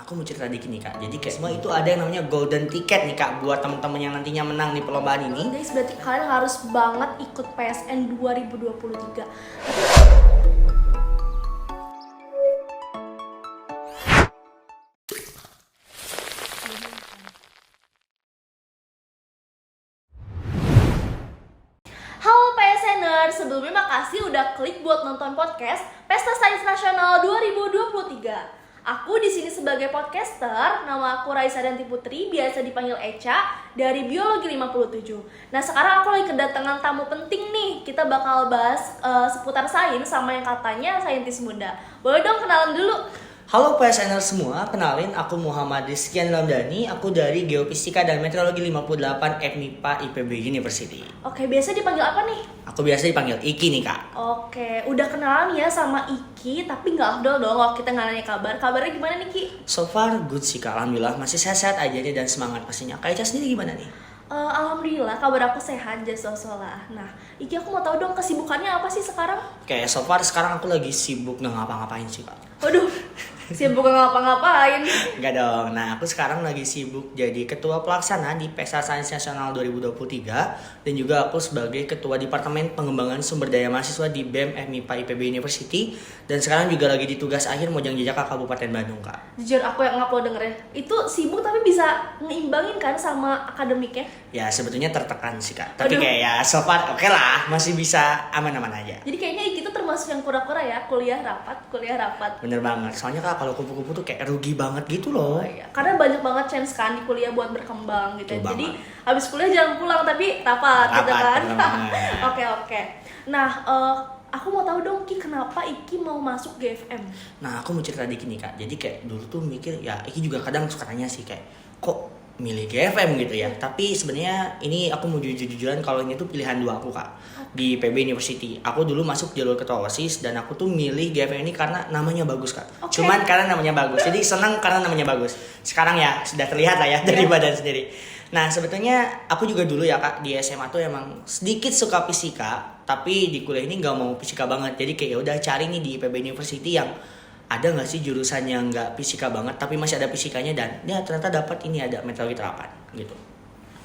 aku mau cerita dikit nih kak. Jadi kayak semua itu ada yang namanya golden ticket nih kak, buat teman-teman yang nantinya menang di perlombaan ini. Guys, berarti kalian harus banget ikut PSN 2023. Halo PSNer, sebelumnya makasih udah klik buat nonton podcast Pesta Sains Nasional 2023. Aku di sini sebagai podcaster, nama aku Raisa Danti Putri, biasa dipanggil Echa, dari Biologi 57. Nah, sekarang aku lagi kedatangan tamu penting nih. Kita bakal bahas seputar sains sama yang katanya saintis muda. Boleh dong kenalan dulu? Halo PSNer semua, kenalin aku Muhammad Rizkian Lamdani, aku dari Geofisika dan Meteorologi 58 FMIPA IPB University. Oke, biasa dipanggil apa nih? Aku biasa dipanggil Iki nih kak. Oke, udah kenalan ya sama Iki, tapi nggak afdol dong kalau kita nggak nanya kabar. Kabarnya gimana nih Ki? So far good sih kak, alhamdulillah masih sehat-sehat aja nih dan semangat pastinya. Kak Echa sendiri gimana nih? Alhamdulillah kabar aku sehat, jazakallah. Nah, Iki aku mau tahu dong kesibukannya apa sih sekarang? Kayak so far sekarang aku lagi sibuk nggak ngapa-ngapain sih kak. Waduh, sibuk ngapa-ngapain? Enggak dong. Nah, aku sekarang lagi sibuk jadi Ketua Pelaksana di Pesta Sains Nasional 2023 dan juga aku sebagai Ketua Departemen Pengembangan Sumber Daya Mahasiswa di BEM FMIPA IPB University dan sekarang juga lagi di tugas akhir Mojang Jajaka Kabupaten Bandung, Kak. Jujur aku yang ngupload denger ya. Itu sibuk tapi bisa ngeimbangin kan sama akademiknya? Ya, sebetulnya tertekan sih, Kak. Tapi Aduh. kayak ya so far oke lah, masih bisa aman-aman aja. Jadi kayaknya Iki tuh termasuk yang kura-kura ya, kuliah rapat. Bener banget. Soalnya Kak, kalau kupu-kupu tuh kayak rugi banget gitu loh. Oh iya, karena banyak banget chance kan di kuliah buat berkembang gitu. Betul Jadi banget. habis kuliah jangan pulang tapi rapat gitu kan. bener banget. Oke. Nah, aku mau tahu dong Ki, kenapa Iki mau masuk GFM? Nah, aku mau cerita dikit nih, Kak. Jadi kayak dulu tuh mikir, ya Iki juga kadang suka tanya sih kayak, kok milih GFM gitu ya. Tapi sebenarnya ini aku mau jujur-jujuran kalau ini tuh pilihan dua aku, Kak. Di PB University. Aku dulu masuk jalur ketua OSIS dan aku tuh milih GFM ini karena namanya bagus, Kak. Oke. Cuman karena namanya bagus. Jadi senang karena namanya bagus. Sekarang ya sudah terlihat lah ya dari Iya. badan sendiri. Nah, sebetulnya aku juga dulu ya, Kak, di SMA tuh emang sedikit suka fisika, tapi di kuliah ini nggak mau fisika banget. Jadi kayak ya udah cari nih di PB University yang ada nggak sih jurusan yang nggak fisika banget tapi masih ada fisikanya, dan ya ternyata dapat ini ada meteorologi terapan gitu.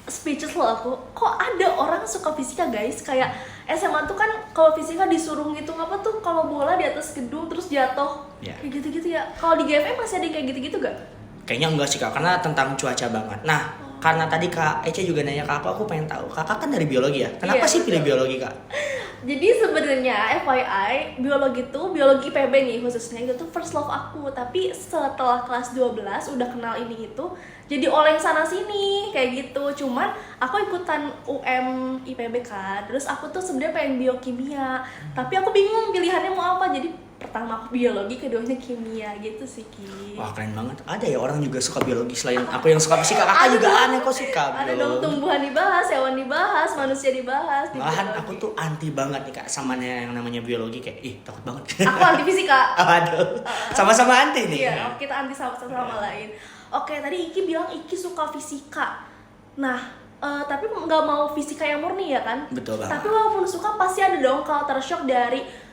Speechless loh aku. Kok ada orang suka fisika guys? Kayak SMA tuh kan kalau fisika disuruh ngitung apa tuh kalau bola di atas gedung terus jatuh. Ya. Kayak gitu-gitu ya. Kalau di GFM masih ada yang kayak gitu-gitu gak? Kayaknya enggak sih, Kak, karena tentang cuaca banget. Nah, karena tadi Kak Ece juga nanya ke aku pengen tahu. Kakak kan dari biologi ya? Kenapa Iya, sih pilih betul. biologi, Kak? Jadi sebenarnya FYI, biologi PB nih khususnya itu tuh first love aku. Tapi setelah kelas 12 udah kenal ini itu, jadi oleng sana sini kayak gitu. Cuman aku ikutan UM IPB kan. Terus aku tuh sebenarnya pengen biokimia, tapi aku bingung pilihannya mau apa. Jadi pertama aku biologi, keduanya kimia gitu sih Ki. Wah, keren banget. Ada ya orang juga suka biologi selain aku yang suka fisika. Kakak juga dong. aneh kok suka Ada dong, biologi. tumbuhan dibahas, hewan dibahas, manusia dibahas. di Malahan biologi. aku tuh anti banget nih, Kak, sama yang namanya biologi. Kayak takut banget. Aku anti fisika. Aduh. Sama-sama anti nih. Iya, kita anti sama lain. Oke, tadi Iki bilang Iki suka fisika. Nah, tapi nggak mau fisika yang murni ya kan? Betul banget. Tapi walaupun suka pasti ada dong culture shock dari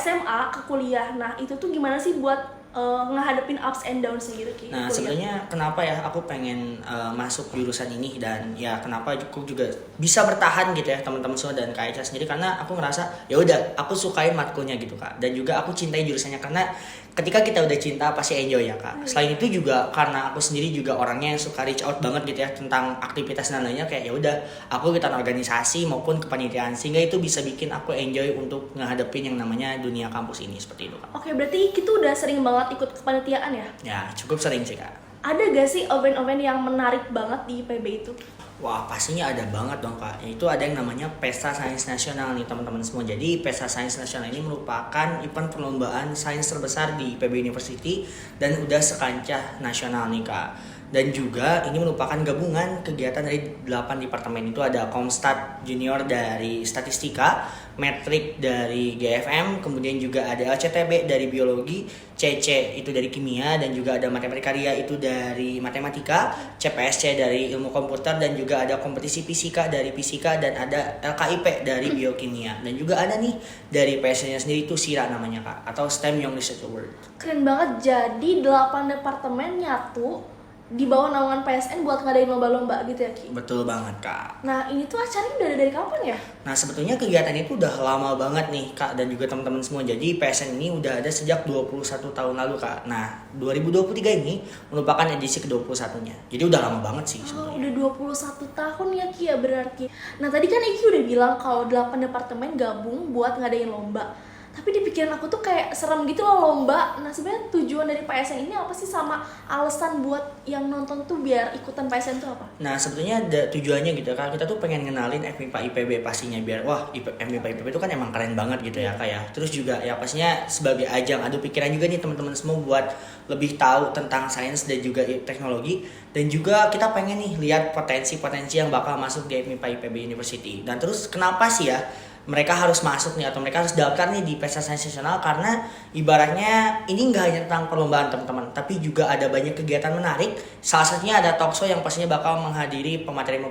SMA ke kuliah. Nah, itu tuh gimana sih buat ngehadapin ups and downs gitu Ki? Nah, kuliah? sebenarnya kenapa ya aku pengen masuk jurusan ini, dan ya kenapa aku juga bisa bertahan gitu ya teman-teman semua dan Kak Echa sendiri, karena aku ngerasa ya udah aku sukain matkulnya gitu, Kak, dan juga aku cintai jurusannya karena ketika kita udah cinta pasti enjoy ya, Kak. Selain itu juga karena aku sendiri juga orangnya yang suka reach out banget gitu ya tentang aktivitas dan lainnya, kayak ya udah aku ikutan organisasi maupun kepanitiaan sehingga itu bisa bikin aku enjoy untuk ngehadapin yang namanya dunia kampus ini seperti itu, Kak. Oke, berarti Iki tuh udah sering banget ikut kepanitiaan ya? Ya, cukup sering sih, Kak. Ada gak sih event-event yang menarik banget di IPB itu? Wah, pastinya ada banget dong, Kak. Itu ada yang namanya Pesta Sains Nasional nih teman-teman semua. Jadi Pesta Sains Nasional ini merupakan event perlombaan sains terbesar di IPB University dan udah sekancah nasional nih, Kak. Dan juga ini merupakan gabungan kegiatan dari 8 departemen. Itu ada Komstat Junior dari Statistika, Metrik dari GFM, kemudian juga ada LCTB dari Biologi, CC itu dari Kimia, dan juga ada Matematika Ria itu dari Matematika, CPSC dari Ilmu Komputer, dan juga ada kompetisi fisika dari Fisika, dan ada LKIP dari Biokimia. Dan juga ada nih dari PSN-nya sendiri itu SIRA namanya Kak, atau STEM Young Research Award. Keren banget, jadi 8 departemen nyatu di bawah naungan PSN buat ngadain lomba-lomba gitu ya Ki? Betul banget Kak. Nah ini tuh acaranya udah dari kapan ya? Nah sebetulnya kegiatan itu udah lama banget nih Kak dan juga teman-teman semua. Jadi PSN ini udah ada sejak 21 tahun lalu Kak. Nah 2023 ini merupakan edisi ke-21-nya. Jadi udah lama banget sih Oh, sebenarnya. udah 21 tahun ya Ki ya berarti. Nah tadi kan Iki udah bilang kalau 8 departemen gabung buat ngadain lomba. Tapi di pikiran aku tuh kayak serem gitu loh lomba. Nah sebenarnya tujuan dari PSN ini apa sih, sama alasan buat yang nonton tuh biar ikutan PSN tuh apa? Nah sebetulnya ada tujuannya gitu Kak. Kita tuh pengen ngenalin FMIPA IPB pastinya biar wah FMIPA IPB itu kan emang keren banget gitu ya Kak ya. Terus juga ya pastinya sebagai ajang adu pikiran juga nih teman-teman semua buat lebih tahu tentang sains dan juga teknologi. Dan juga kita pengen nih lihat potensi-potensi yang bakal masuk di FMIPA IPB University. Dan terus kenapa sih ya mereka harus masuk nih atau mereka harus daftar nih di Pesta Sains Nasional, karena ibaratnya ini nggak hanya tentang perlombaan teman-teman, tapi juga ada banyak kegiatan menarik. Salah satunya ada talk show yang pastinya bakal menghadiri pemateri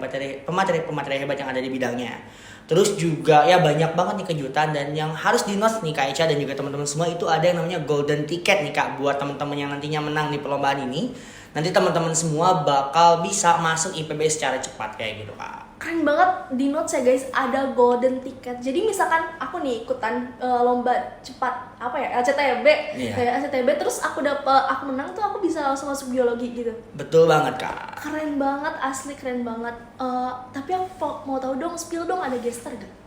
hebat yang ada di bidangnya. Terus juga ya banyak banget nih kejutan, dan yang harus di note nih Kak Echa dan juga teman-teman semua itu ada yang namanya golden ticket nih Kak, buat teman-teman yang nantinya menang di perlombaan ini. Nanti teman-teman semua bakal bisa masuk IPB secara cepat kayak gitu Kak. Keren banget, di notes ya guys, ada golden ticket. Jadi misalkan aku nih ikutan lomba cepat apa ya, LCTB, Iya. kayak LCTB, terus aku menang tuh aku bisa langsung masuk biologi gitu. Betul banget Kak. Keren banget, asli keren banget. Tapi aku mau tahu dong, spill dong, ada gestar gak?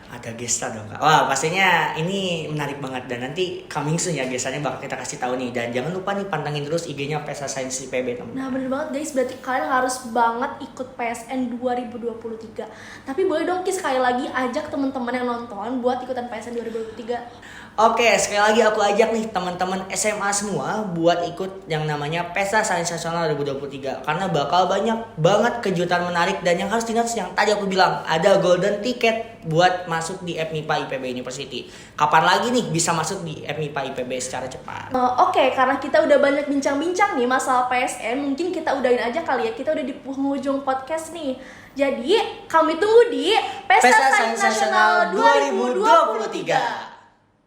Ada gestar dong Kak. Wah pastinya ini menarik banget, dan nanti coming soon ya gestarnya bakal kita kasih tahu nih. Dan jangan lupa nih pantengin terus IG-nya Pesta Sains IPB teman. Nah bener banget guys, berarti kalian harus banget ikut PSN 2023. Tapi boleh dong Ki sekali lagi ajak teman-teman yang nonton buat ikutan PSN 2023. Oke, sekali lagi aku ajak nih teman-teman SMA semua buat ikut yang namanya Pesta Sains Nasional 2023, karena bakal banyak banget kejutan menarik. Dan yang harus diingat yang tadi aku bilang, ada golden ticket buat masuk di FMIPA IPB University. Kapan lagi nih bisa masuk di FMIPA IPB secara cepat? Oke, karena kita udah banyak bincang-bincang nih masalah PSN, mungkin kita udahin aja kali ya. Kita udah di penghujung podcast nih. Jadi, kami tunggu di Pesta Sains Nasional 2023.